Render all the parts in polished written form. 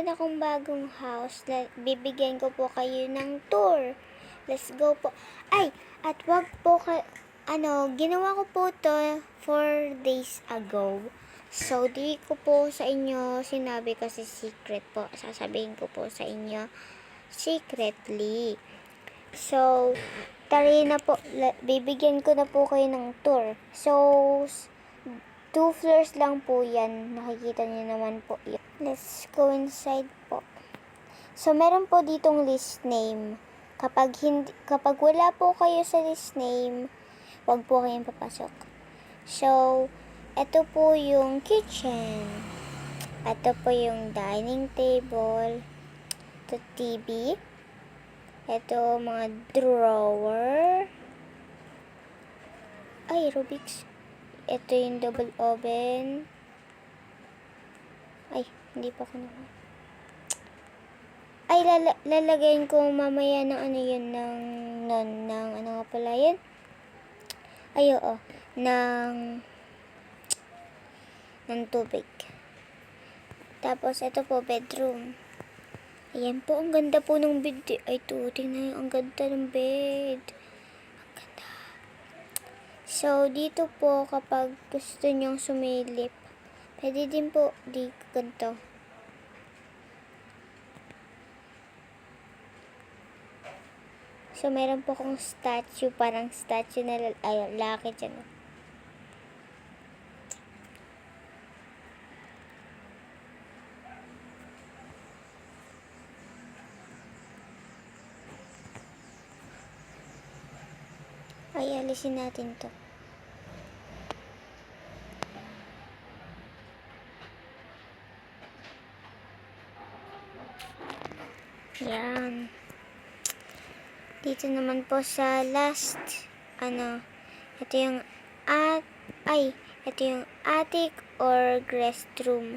meron akong bagong house. Bibigyan ko po kayo ng tour. Let's go po. Ay, at wag po ginawa ko po to 4 days ago. So, di ko po sa inyo sinabi kasi secret po. Sasabihin ko po sa inyo secretly. So, tari na po. Bibigyan ko na po kayo ng tour. So, 2 floors lang po yan. Nakikita niyo naman po yun. Let's go inside po. So, meron po ditong list name. Kapag wala po kayo sa list name, wag po kayong papasok. So, ito po yung kitchen. Ito po yung dining table. Ito TV. Ito mga drawer. Ay, Rubik's. Ito yung double oven. Ay, hindi pa ko naman. Ay, lalagayin ko mamaya ng ano yun, ng ano nga pala yun? Ay, oo. Ng tubig. Tapos, ito po, bedroom. Ayan po, ang ganda po ng bed. Ay, tingnan, ang ganda ng bed. Ang ganda. So, dito po, kapag gusto nyong sumilip, pwede din po, di ganito. So, meron po akong statue, parang statue na lalaki dyan. Ay, alisin natin to. Yan. Dito naman po sa last, ito yung ito yung attic or guest room.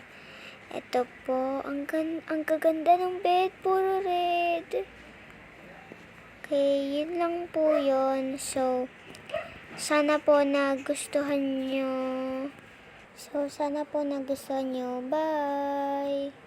Ito po, ang kaganda ng bed, puro red. Okay, yun lang po yun. So, sana po nagustuhan nyo. Bye!